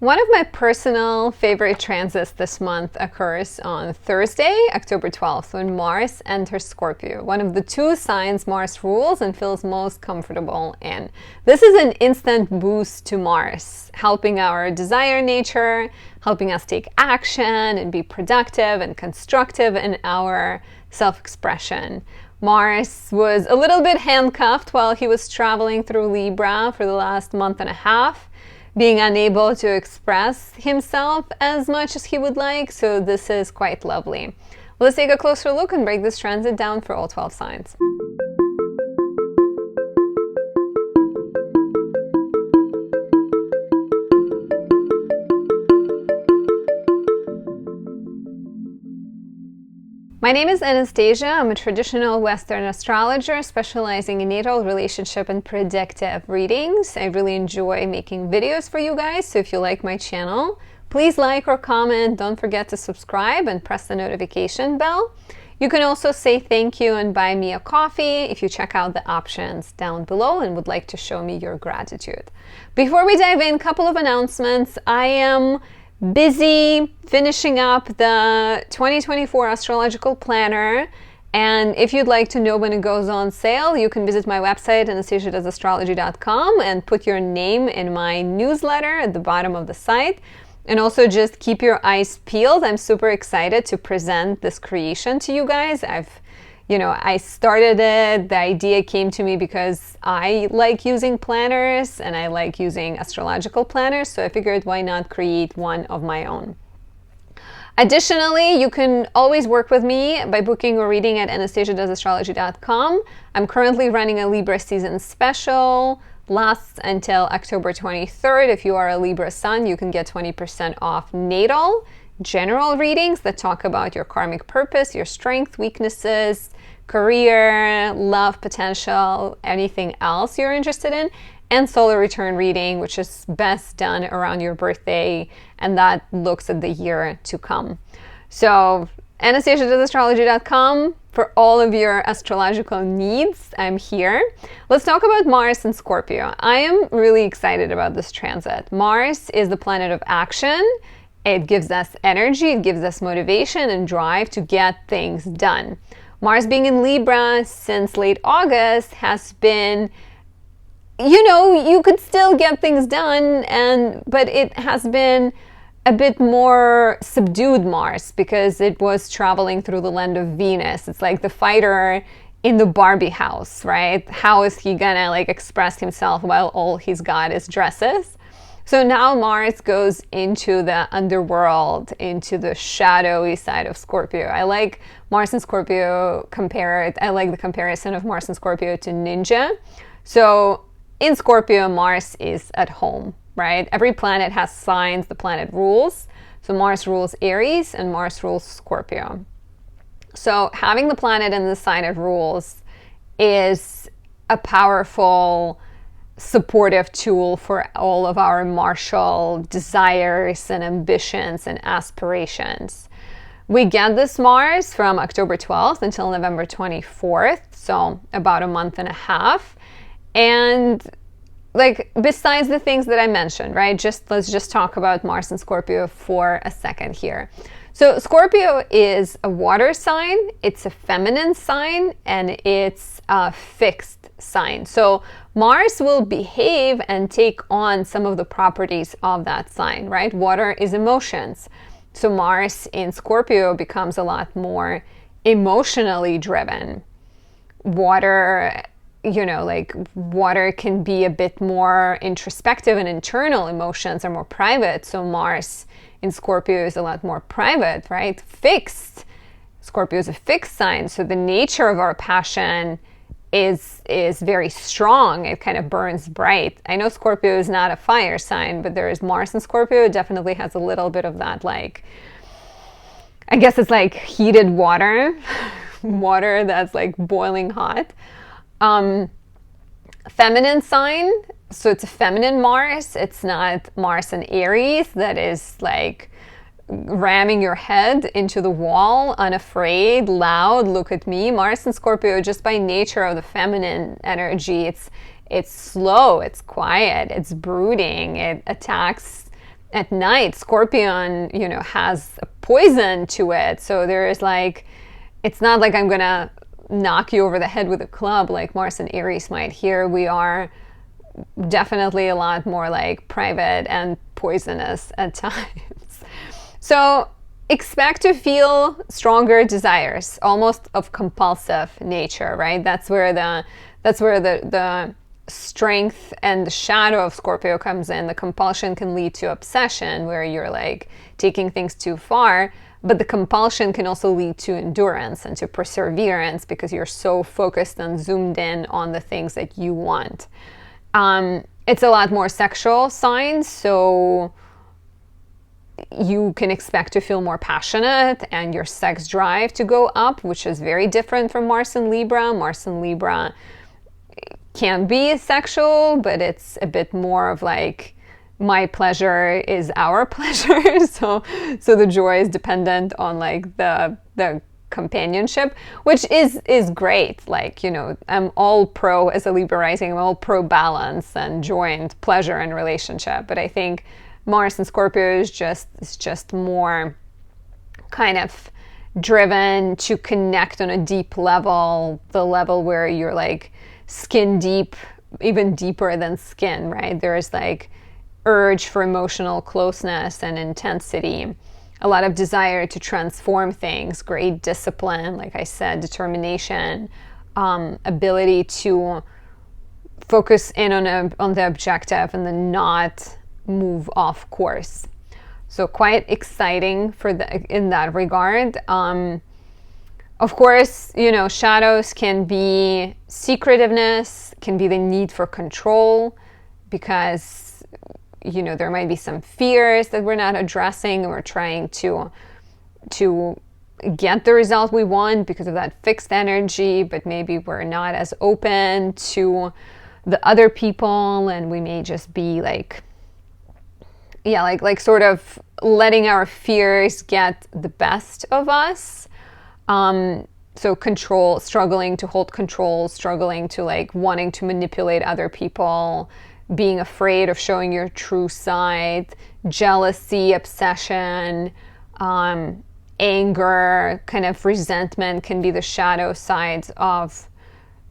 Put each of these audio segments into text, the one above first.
One of my personal favorite transits this month occurs on Thursday, October 12th, when Mars enters Scorpio, one of the two signs Mars rules and feels most comfortable in. This is an instant boost to Mars, helping our desire nature, helping us take action and be productive and constructive in our self-expression. Mars was a little bit handcuffed while he was traveling through Libra for the last month and a half, being unable to express himself as much as he would like, so this is quite lovely. Let's take a closer look and break this transit down for all 12 signs. My name is Anastasia. I'm a traditional Western astrologer specializing in natal, relationship, and predictive readings. I really enjoy making videos for you guys, so if you like my channel, please like or comment. Don't forget to subscribe and press the notification bell. You can also say thank you and buy me a coffee if you check out the options down below and would like to show me your gratitude. Before we dive in, a couple of announcements. I am busy finishing up the 2024 astrological planner, and if you'd like to know when it goes on sale, you can visit my website anastasiadoesastrology.com and put your name in my newsletter at the bottom of the site. And also just keep your eyes peeled. I'm super excited to present this creation to you guys. I started it, the idea came to me because I like using planners and I like using astrological planners, so I figured why not create one of my own. Additionally, you can always work with me by booking a reading at anastasiadoesastrology.com. I'm currently running a Libra season special, lasts until October 23rd. If you are a Libra sun, you can get 20% off natal general readings that talk about your karmic purpose, your strength, weaknesses, career, love potential, anything else you're interested in, and solar return reading, which is best done around your birthday, and that looks at the year to come. So anastasiadoesastrology.com for all of your astrological needs. I'm here. Let's talk about Mars and Scorpio. I am really excited about this transit. Mars is the planet of action. It gives us energy, it gives us motivation and drive to get things done. Mars being in Libra since late August has been, you could still get things done, but it has been a bit more subdued Mars because it was traveling through the land of Venus. It's like the fighter in the Barbie house, right? How is he gonna express himself while all he's got is dresses? So now Mars goes into the underworld, into the shadowy side of Scorpio. I like Mars and Scorpio compared. I like the comparison of Mars and Scorpio to ninja. So in Scorpio, Mars is at home, right? Every planet has signs the planet rules. So Mars rules Aries and Mars rules Scorpio. So having the planet in the sign it rules is a powerful supportive tool for all of our martial desires and ambitions and aspirations. We get this Mars from October 12th until November 24th, so about a month and a half. And besides the things that I mentioned, right? Let's just talk about Mars and Scorpio for a second here. So Scorpio is a water sign, it's a feminine sign, and it's a fixed sign. So Mars will behave and take on some of the properties of that sign, right? Water is emotions. So Mars in Scorpio becomes a lot more emotionally driven. Water, water can be a bit more introspective and internal. Emotions are more private. So Mars in Scorpio is a lot more private, right? Fixed. Scorpio is a fixed sign. So the nature of our passion is very strong. It kind of burns bright. I know Scorpio is not a fire sign, but there is Mars in Scorpio. It definitely has a little bit of that, I guess it's like heated water, water that's boiling hot. Feminine sign, so it's a feminine Mars. It's not Mars in Aries that is ramming your head into the wall, unafraid, loud, look at me. Mars in Scorpio, just by nature of the feminine energy, it's slow, it's quiet, it's brooding, it attacks at night, Scorpion, you know, has a poison to it. So there is like, it's not like I'm gonna knock you over the head with a club like Mars and Aries might. Here we are definitely a lot more like private and poisonous at times. So expect to feel stronger desires, almost of compulsive nature, right? That's where the strength and the shadow of Scorpio comes in. The compulsion can lead to obsession, where you're like taking things too far, but the compulsion can also lead to endurance and to perseverance because you're so focused and zoomed in on the things that you want. It's a lot more sexual signs, so you can expect to feel more passionate and your sex drive to go up, which is very different from Mars and Libra. Mars and Libra can be sexual, but it's a bit more of like, my pleasure is our pleasure. So the joy is dependent on like the companionship, which is great. Like, you know, I'm all pro, as a Libra rising, I'm all pro balance and joy and pleasure in relationship. But I think Mars and Scorpio is just more kind of driven to connect on a deep level, the level where you're like skin deep, even deeper than skin, right? There's like urge for emotional closeness and intensity, a lot of desire to transform things, great discipline, like I said, determination, ability to focus in on the objective and then not move off course. So quite exciting in that regard. Of course, you know, shadows can be secretiveness, can be the need for control, because, you know, there might be some fears that we're not addressing, and we're trying to get the result we want because of that fixed energy, but maybe we're not as open to the other people, and we may just be like, yeah, like sort of letting our fears get the best of us. So control, struggling to hold control, struggling to like wanting to manipulate other people, being afraid of showing your true side, jealousy, obsession, anger, kind of resentment can be the shadow sides of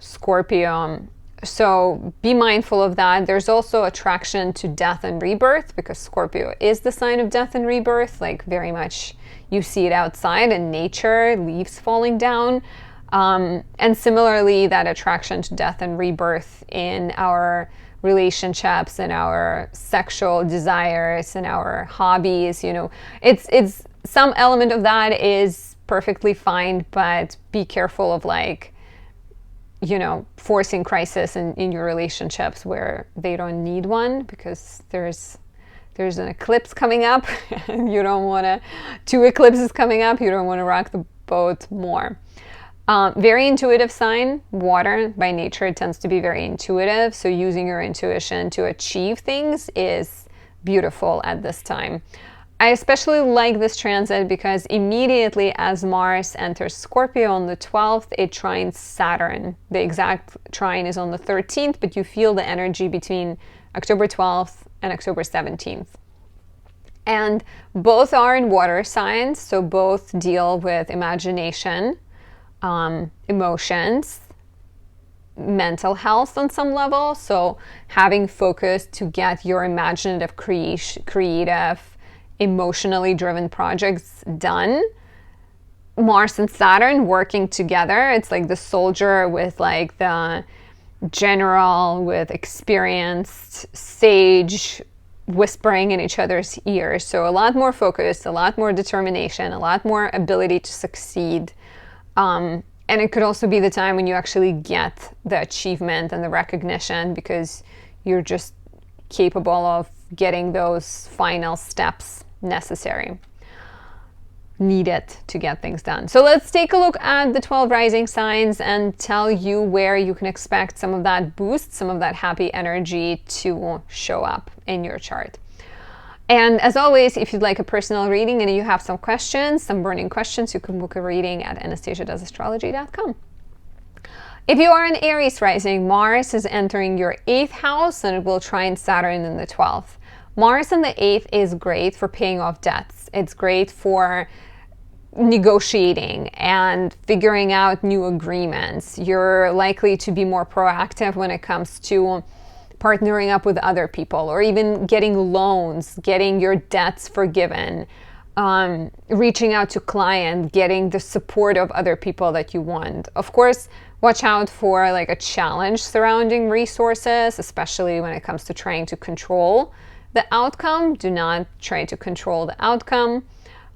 Scorpio. So be mindful of that. There's also attraction to death and rebirth, because Scorpio is the sign of death and rebirth, like very much you see it outside in nature, leaves falling down. And similarly, that attraction to death and rebirth in our relationships and our sexual desires and our hobbies, you know, it's some element of that is perfectly fine, but be careful of like, you know, forcing crisis in your relationships where they don't need one, because there's an eclipse coming up and you don't want to, 2 eclipses coming up, you don't want to rock the boat more. Very intuitive sign, water by nature tends to be very intuitive, so using your intuition to achieve things is beautiful at this time. I especially like this transit because immediately as Mars enters Scorpio on the 12th, it trines Saturn. The exact trine is on the 13th, but you feel the energy between October 12th and October 17th. And both are in water signs, so both deal with imagination, emotions, mental health on some level. So having focus to get your imaginative, creative, emotionally driven projects done. Mars and Saturn working together. It's like the soldier with like the general with experienced sage whispering in each other's ears. So a lot more focus, a lot more determination, a lot more ability to succeed. And it could also be the time when you actually get the achievement and the recognition because you're just capable of getting those final steps necessary, needed to get things done. So let's take a look at the 12 rising signs and tell you where you can expect some of that boost, some of that happy energy to show up in your chart. And as always, if you'd like a personal reading and you have some questions, some burning questions, you can book a reading at anastasiadoesastrology.com. If you are an Aries rising, Mars is entering your 8th house and it will trine Saturn in the 12th. Mars in the 8th is great for paying off debts. It's great for negotiating and figuring out new agreements. You're likely to be more proactive when it comes to partnering up with other people, or even getting loans, getting your debts forgiven, reaching out to clients, getting the support of other people that you want. Of course, watch out for like a challenge surrounding resources, especially when it comes to trying to control the outcome. Do not try to control the outcome.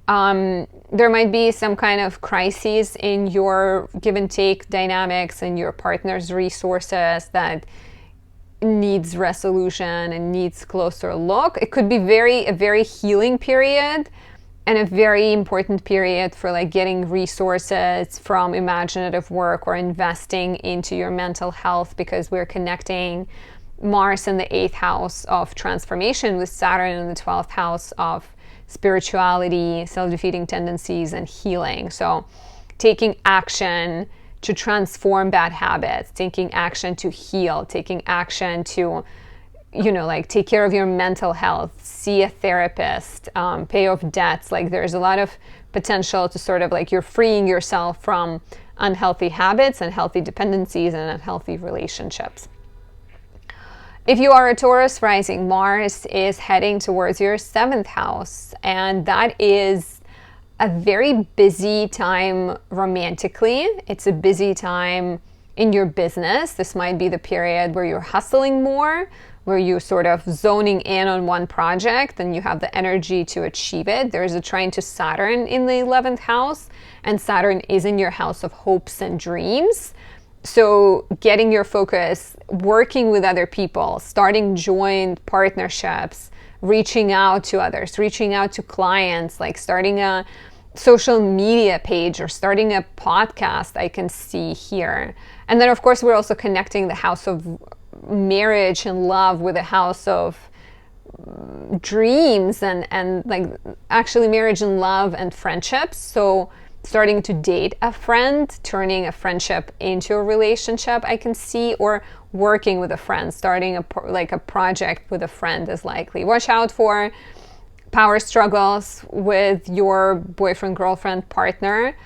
There might be some kind of crises in your give and take dynamics and your partner's resources that needs resolution and needs closer look. It could be a very healing period and a very important period for like getting resources from imaginative work or investing into your mental health, because we're connecting Mars in the 8th house of transformation with Saturn in the 12th house of spirituality, self-defeating tendencies, and healing. So taking action to transform bad habits, taking action to heal, taking action to, like take care of your mental health, see a therapist, pay off debts. Like there's a lot of potential to sort of like you're freeing yourself from unhealthy habits, unhealthy dependencies, and unhealthy relationships. If you are a Taurus rising, Mars is heading towards your 7th house, and that is a very busy time romantically. It's a busy time in your business. This might be the period where you're hustling more, where you're sort of zoning in on one project and you have the energy to achieve it. There's a trine to Saturn in the 11th house, and Saturn is in your house of hopes and dreams. So getting your focus, working with other people, starting joint partnerships, reaching out to others, reaching out to clients, like starting a social media page or starting a podcast, I can see here. And then of course we're also connecting the house of marriage and love with the house of dreams and like actually marriage and love and friendships. So starting to date a friend, turning a friendship into a relationship, I can see, or working with a friend, starting a project with a friend is likely. Watch out for power struggles with your boyfriend, girlfriend, partner,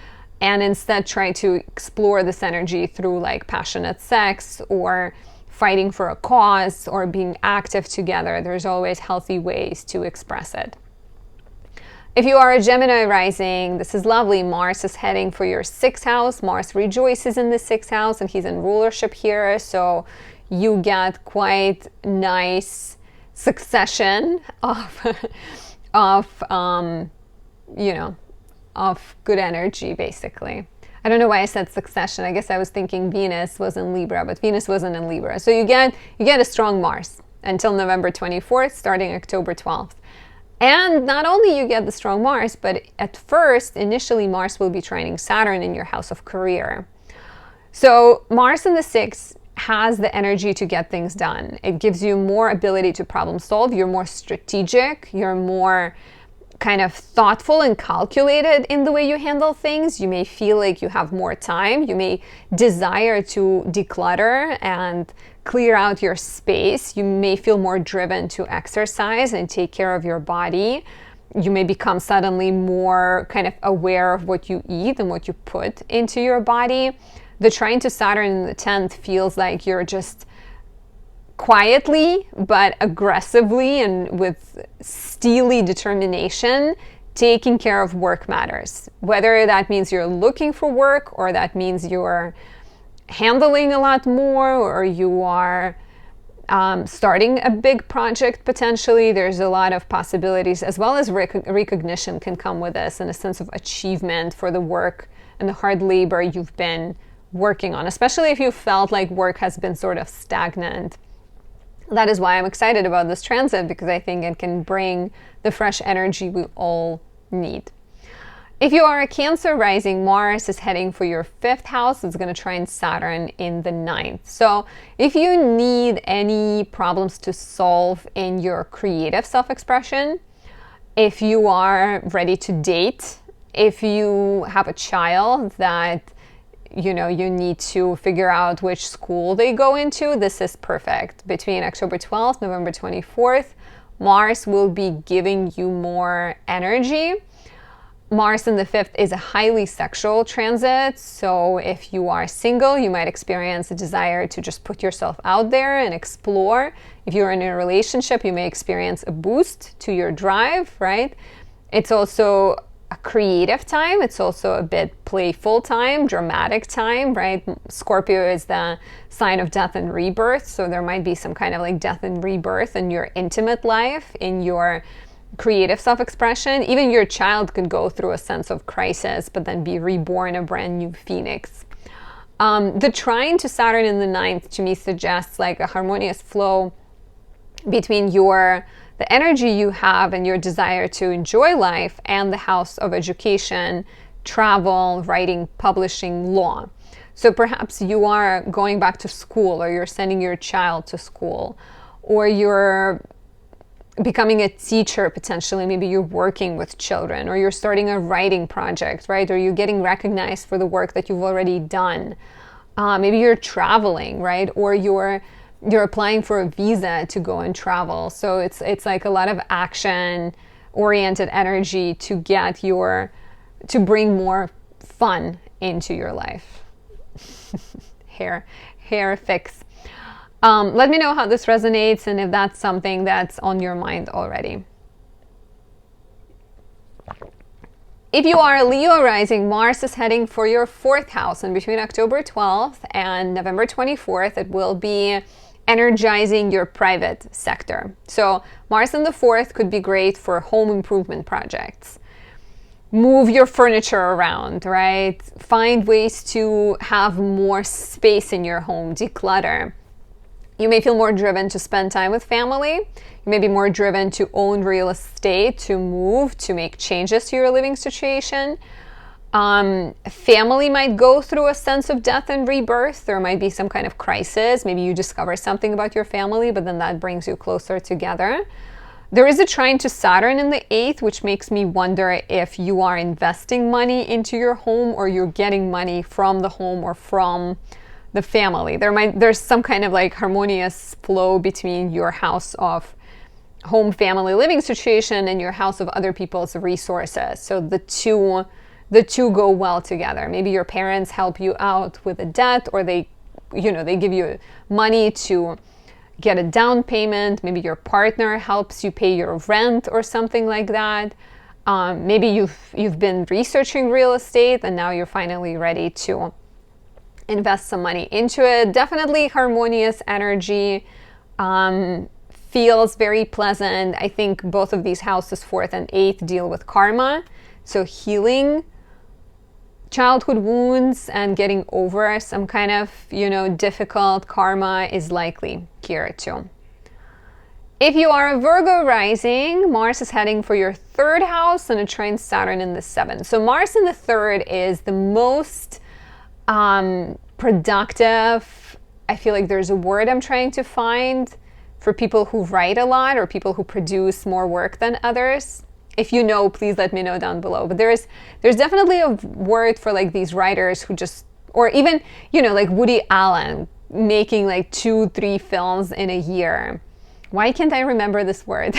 and instead try to explore this energy through like passionate sex or fighting for a cause or being active together. There's always healthy ways to express it. If you are a Gemini rising, this is lovely. Mars is heading for your 6th house. Mars rejoices in the 6th house and he's in rulership here. So you get quite nice succession of good energy, basically. I don't know why I said succession. I guess I was thinking Venus was in Libra, but Venus wasn't in Libra. So you get a strong Mars until November 24th, starting October 12th. And not only you get the strong Mars, but at first, initially, Mars will be trining Saturn in your house of career. So Mars in the 6th has the energy to get things done. It gives you more ability to problem solve. You're more strategic. You're more kind of thoughtful and calculated in the way you handle things. You may feel like you have more time. You may desire to declutter and clear out your space. You may feel more driven to exercise and take care of your body. You may become suddenly more kind of aware of what you eat and what you put into your body. The trine to Saturn in the 10th feels like you're just quietly but aggressively and with steely determination taking care of work matters. Whether that means you're looking for work, or that means you're handling a lot more, or you are starting a big project potentially. There's a lot of possibilities, as well as recognition can come with this, and a sense of achievement for the work and the hard labor you've been working on, especially if you felt like work has been sort of stagnant. That is why I'm excited about this transit, because I think it can bring the fresh energy we all need. If you are a Cancer rising, Mars is heading for your 5th house. It's going to trine Saturn in the 9th. So if you need any problems to solve in your creative self-expression, if you are ready to date, if you have a child that you need to figure out which school they go into, this is perfect. Between October 12th, November 24th, Mars will be giving you more energy. Mars in the 5th is a highly sexual transit, so if you are single, you might experience a desire to just put yourself out there and explore. If you're in a relationship, you may experience a boost to your drive, right? It's also a creative time. It's also a bit playful time, dramatic time, right? Scorpio is the sign of death and rebirth, so there might be some kind of like death and rebirth in your intimate life, in your creative self-expression. Even your child could go through a sense of crisis, but then be reborn a brand new phoenix. The trine to Saturn in the 9th to me suggests like a harmonious flow between the energy you have and your desire to enjoy life and the house of education, travel, writing, publishing, law. So perhaps you are going back to school, or you're sending your child to school, or you're becoming a teacher potentially. Maybe you're working with children, or you're starting a writing project, right? Or you're getting recognized for the work that you've already done. Maybe you're traveling, right? Or you're applying for a visa to go and travel. So it's like a lot of action oriented energy to bring more fun into your life. hair fix. Let me know how this resonates and if that's something that's on your mind already. If you are a Leo rising, Mars is heading for your 4th house, and between October 12th and November 24th, it will be energizing your private sector. So Mars in the 4th could be great for home improvement projects. Move your furniture around, right? Find ways to have more space in your home, declutter. You may feel more driven to spend time with family. You may be more driven to own real estate, to move, to make changes to your living situation. Family might go through a sense of death and rebirth. There might be some kind of crisis. Maybe you discover something about your family, but then that brings you closer together. There is a trine to Saturn in the 8th, which makes me wonder if you are investing money into your home, or you're getting money from the home or from the family. There's some kind of like harmonious flow between your house of home family living situation and your house of other people's resources. So the two go well together. Maybe your parents help you out with a debt, or they give you money to get a down payment. Maybe your partner helps you pay your rent or something like that. Maybe you've been researching real estate and now you're finally ready to invest some money into it. Definitely harmonious energy. Feels very pleasant. I think both of these houses, 4th and 8th, deal with karma. So healing childhood wounds and getting over some kind of, difficult karma is likely here too. If you are a Virgo rising, Mars is heading for your 3rd house and a trine Saturn in the 7th. So Mars in the 3rd is the most productive. I feel like there's a word I'm trying to find for people who write a lot or people who produce more work than others. If you know, please let me know down below. But there's definitely a word for like these writers who just, or even, like Woody Allen making like 2-3 films in a year. Why can't I remember this word?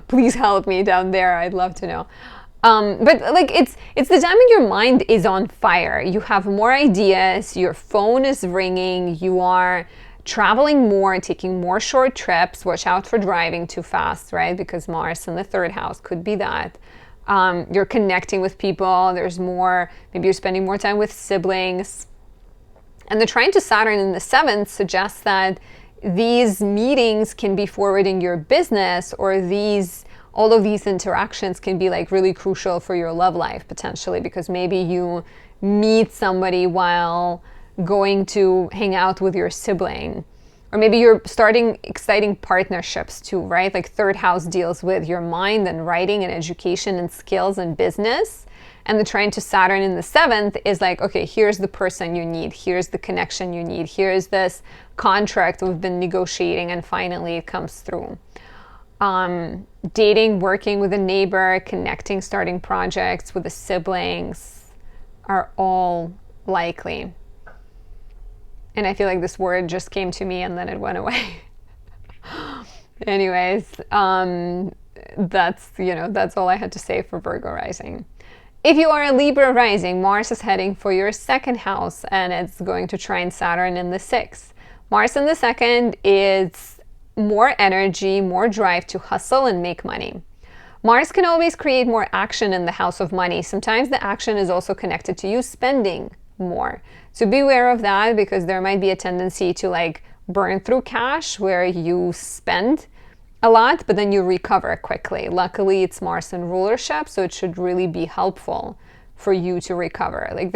Please help me down there. I'd love to know. But like it's the time when your mind is on fire. You have more ideas. Your phone is ringing. You are traveling more, taking more short trips. Watch out for driving too fast, right? Because Mars in the 3rd house could be that. You're connecting with people. There's more, maybe you're spending more time with siblings. And the trine to Saturn in the 7th suggests that these meetings can be forwarding your business, or all of these interactions can be like really crucial for your love life potentially, because maybe you meet somebody while going to hang out with your sibling, or maybe you're starting exciting partnerships too, right? Like 3rd house deals with your mind and writing and education and skills and business, and the trine to Saturn in the 7th is like, okay, here's the person you need, here's the connection you need, here's this contract we've been negotiating, and finally it comes through. Dating, working with a neighbor, connecting, starting projects with the siblings are all likely. And I feel like this word just came to me and then it went away. Anyways, that's all I had to say for Virgo rising. If you are a Libra rising, Mars is heading for your second house and it's going to trine Saturn in the sixth. Mars in the second is more energy, more drive to hustle and make money. Mars can always create more action in the house of money. Sometimes the action is also connected to you spending more. So be aware of that, because there might be a tendency to like burn through cash where you spend a lot, but then you recover quickly. Luckily, it's Mars in rulership, so it should really be helpful for you to recover. Like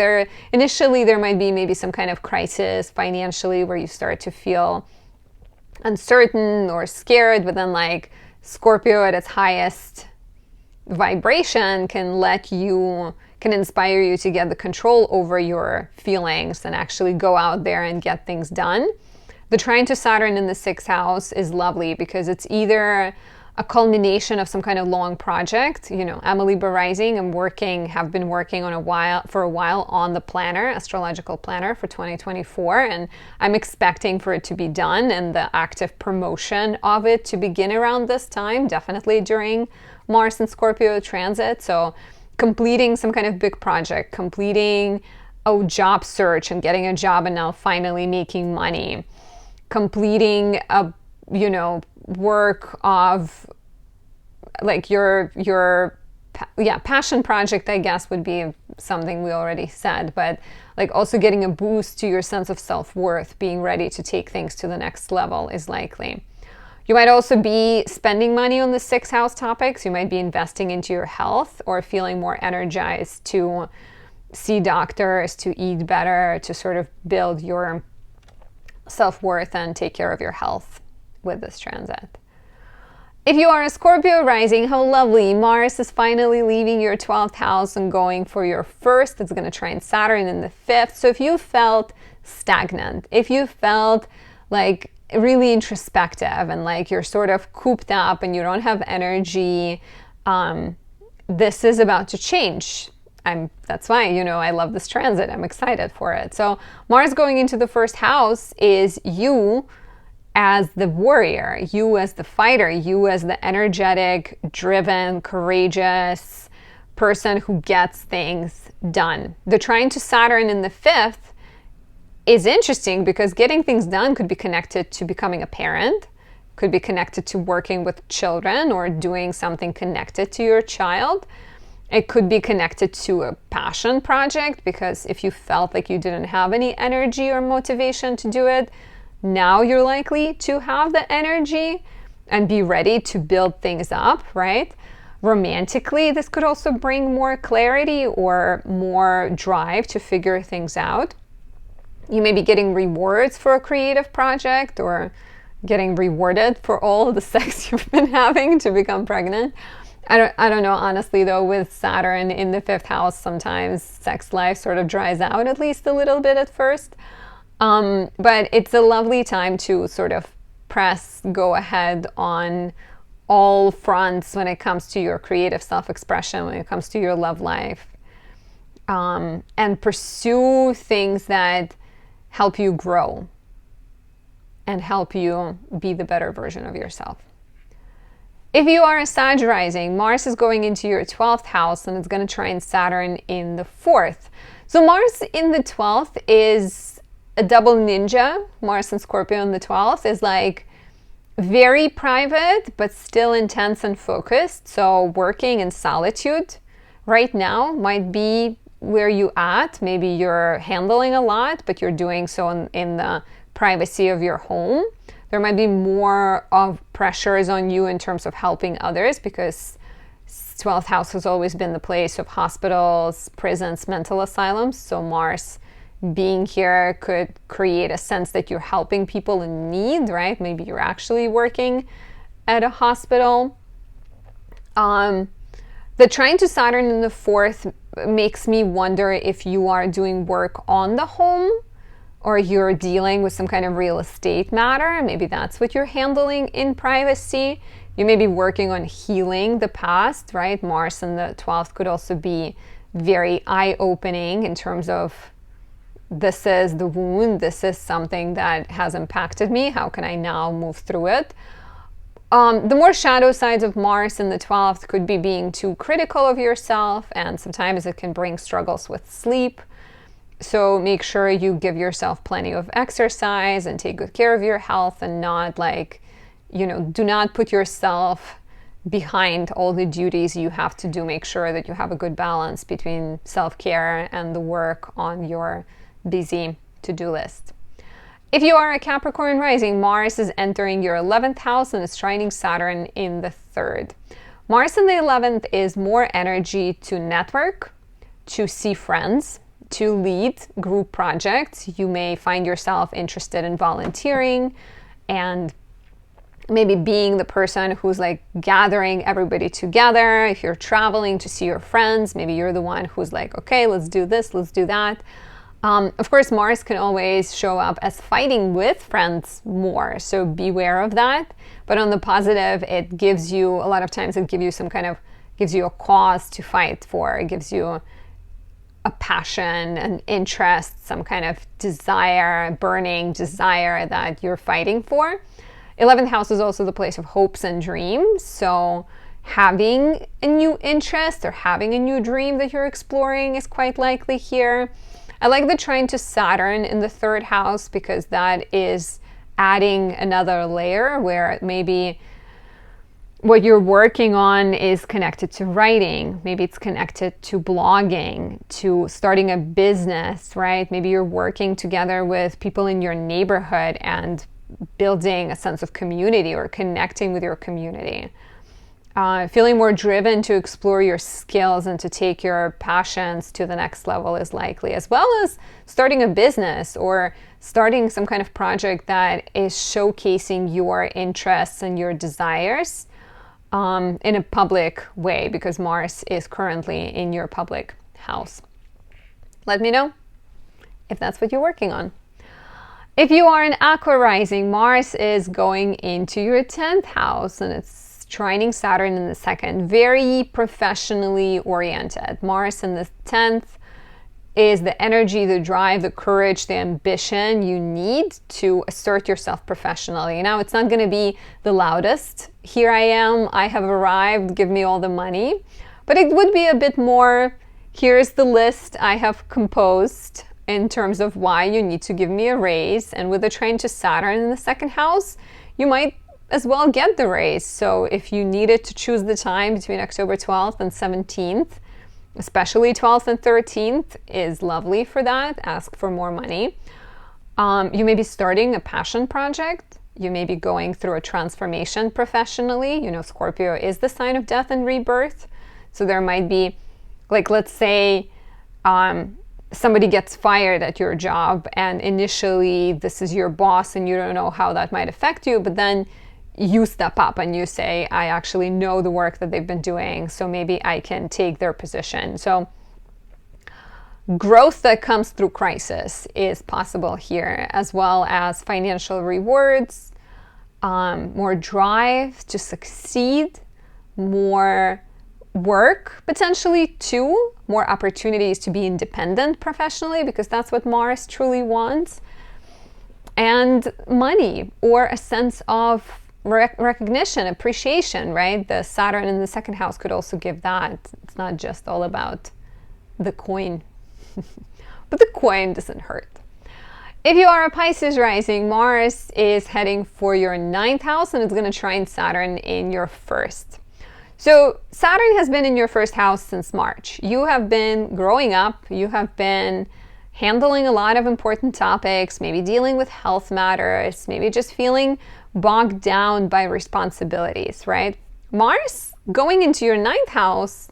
initially there might be maybe some kind of crisis financially where you start to feel uncertain or scared, but then like Scorpio at its highest vibration can inspire you to get the control over your feelings and actually go out there and get things done. The trine to Saturn in the sixth house is lovely because it's either a culmination of some kind of long project. I'm a Libra rising. Have been working for a while on the planner, astrological planner for 2024, and I'm expecting for it to be done and the active promotion of it to begin around this time, definitely during Mars and Scorpio transit. So completing some kind of big project, completing a job search and getting a job and now finally making money, completing a work of like your passion project, I guess, would be something we already said, but like also getting a boost to your sense of self-worth, being ready to take things to the next level is likely. You might also be spending money on the sixth house topics. You might be investing into your health or feeling more energized to see doctors, to eat better, to sort of build your self-worth and take care of your health with this transit. If you are a Scorpio rising, how lovely. Mars is finally leaving your 12th house and going for your first. It's going to trine Saturn in the 5th. So if you felt stagnant, if you felt like really introspective and like you're sort of cooped up and you don't have energy, this is about to change. That's why, I love this transit. I'm excited for it. So Mars going into the first house is you as the warrior, you as the fighter, you as the energetic, driven, courageous person who gets things done. The trine to Saturn in the 5th is interesting because getting things done could be connected to becoming a parent, could be connected to working with children or doing something connected to your child. It could be connected to a passion project, because if you felt like you didn't have any energy or motivation to do it, now you're likely to have the energy and be ready to build things up, right? Romantically, this could also bring more clarity or more drive to figure things out. You may be getting rewards for a creative project or getting rewarded for all the sex you've been having to become pregnant. I don't know, honestly, though, with Saturn in the 5th house, sometimes sex life sort of dries out at least a little bit at first. But it's a lovely time to sort of press go ahead on all fronts when it comes to your creative self-expression, when it comes to your love life, and pursue things that help you grow and help you be the better version of yourself. If you are a Sag rising, Mars is going into your 12th house and it's going to trine Saturn in the 4th. So Mars in the 12th is a double ninja. Mars and Scorpio in the 12th is like very private, but still intense and focused. So working in solitude right now might be where you at. Maybe you're handling a lot, but you're doing so in the privacy of your home. There might be more of pressures on you in terms of helping others, because 12th house has always been the place of hospitals, prisons, mental asylums. So Mars being here could create a sense that you're helping people in need, right? Maybe you're actually working at a hospital. The trine to Saturn in the 4th makes me wonder if you are doing work on the home, or you're dealing with some kind of real estate matter. Maybe that's what you're handling in privacy. You may be working on healing the past, right? Mars in the 12th could also be very eye-opening in terms of, this is the wound, this is something that has impacted me, how can I now move through it? The more shadow sides of Mars in the 12th could be being too critical of yourself, and sometimes it can bring struggles with sleep. So make sure you give yourself plenty of exercise and take good care of your health, and not do not put yourself behind all the duties you have to do. Make sure that you have a good balance between self-care and the work on your busy to-do list. If you are a Capricorn rising, Mars is entering your 11th house and is trining Saturn in the 3rd. Mars in the 11th is more energy to network, to see friends, to lead group projects. You may find yourself interested in volunteering and maybe being the person who's like gathering everybody together. If you're traveling to see your friends, maybe you're the one who's like, okay, let's do this, let's do that. Of course, Mars can always show up as fighting with friends more, so beware of that. But on the positive, it gives you, a lot of times it gives you a cause to fight for. It gives you a passion, an interest, some kind of desire, burning desire that you're fighting for. 11th house is also the place of hopes and dreams. So having a new interest or having a new dream that you're exploring is quite likely here. I like the trine to Saturn in the 3rd house because that is adding another layer where maybe what you're working on is connected to writing. Maybe it's connected to blogging, to starting a business, right? Maybe you're working together with people in your neighborhood and building a sense of community or connecting with your community. Feeling more driven to explore your skills and to take your passions to the next level is likely, as well as starting a business or starting some kind of project that is showcasing your interests and your desires in a public way, because Mars is currently in your public house. Let me know if that's what you're working on. If you are an Aqua rising, Mars is going into your 10th house and it's trining Saturn in the 2nd. Very professionally oriented. Mars in the 10th is the energy, the drive, the courage, the ambition you need to assert yourself professionally. Now, it's not going to be the loudest. Here I am, I have arrived, give me all the money. But it would be a bit more, here's the list I have composed in terms of why you need to give me a raise. And with the trine to Saturn in the 2nd house, you might as well get the raise. So if you needed to choose the time between October 12th and 17th, especially 12th and 13th is lovely for that. Ask for more money. You may be starting a passion project. You may be going through a transformation professionally. You know, Scorpio is the sign of death and rebirth. So there might be, like, let's say somebody gets fired at your job and initially this is your boss and you don't know how that might affect you, but then you step up and you say, I actually know the work that they've been doing, so maybe I can take their position. So growth that comes through crisis is possible here, as well as financial rewards, more drive to succeed, more work potentially too, more opportunities to be independent professionally, because that's what Mars truly wants, and money or a sense of recognition, appreciation, right? The Saturn in the 2nd house could also give that. It's not just all about the coin, but the coin doesn't hurt. If you are a Pisces rising, Mars is heading for your 9th house and it's going to trine Saturn in your 1st. So Saturn has been in your 1st house since March. You have been growing up, you have been handling a lot of important topics, maybe dealing with health matters, maybe just feeling bogged down by responsibilities, right? Mars going into your 9th house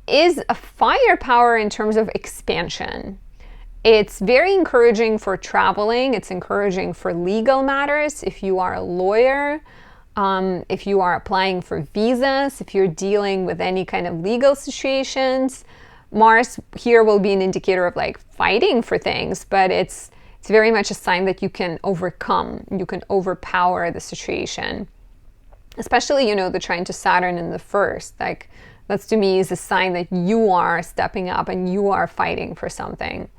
is a firepower in terms of expansion. It's very encouraging for traveling. It's encouraging for legal matters. If you are a lawyer, if you are applying for visas, if you're dealing with any kind of legal situations, Mars here will be an indicator of like fighting for things, but it's very much a sign that you can overcome, you can overpower the situation. Especially, you know, the trine to Saturn in the 1st, like that's to me is a sign that you are stepping up and you are fighting for something.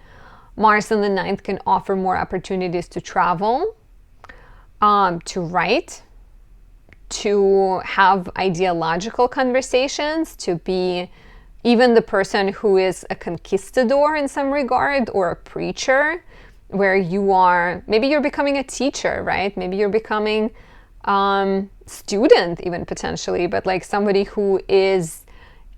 Mars in the 9th can offer more opportunities to travel, to write, to have ideological conversations, to be even the person who is a conquistador in some regard, or a preacher, where you are, maybe you're becoming a teacher, right? Maybe you're becoming student even potentially, but like somebody who is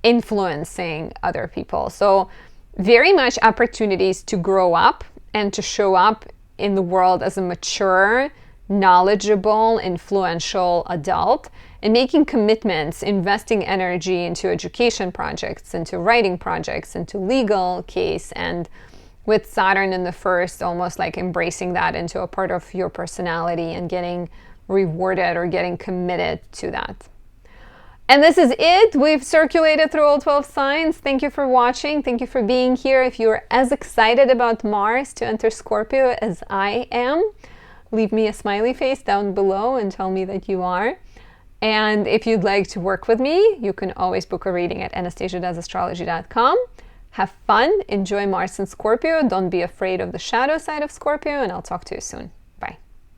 influencing other people. So very much opportunities to grow up and to show up in the world as a mature, knowledgeable, influential adult, and making commitments, investing energy into education projects, into writing projects, into legal case, and with Saturn in the first, almost like embracing that into a part of your personality and getting rewarded or getting committed to that. And this is it. We've circulated through all 12 signs. Thank you for watching. Thank you for being here. If you're as excited about Mars to enter Scorpio as I am, leave me a smiley face down below and tell me that you are. And if you'd like to work with me, you can always book a reading at anastasiadoesastrology.com. Have fun, enjoy Mars in Scorpio, don't be afraid of the shadow side of Scorpio, and I'll talk to you soon.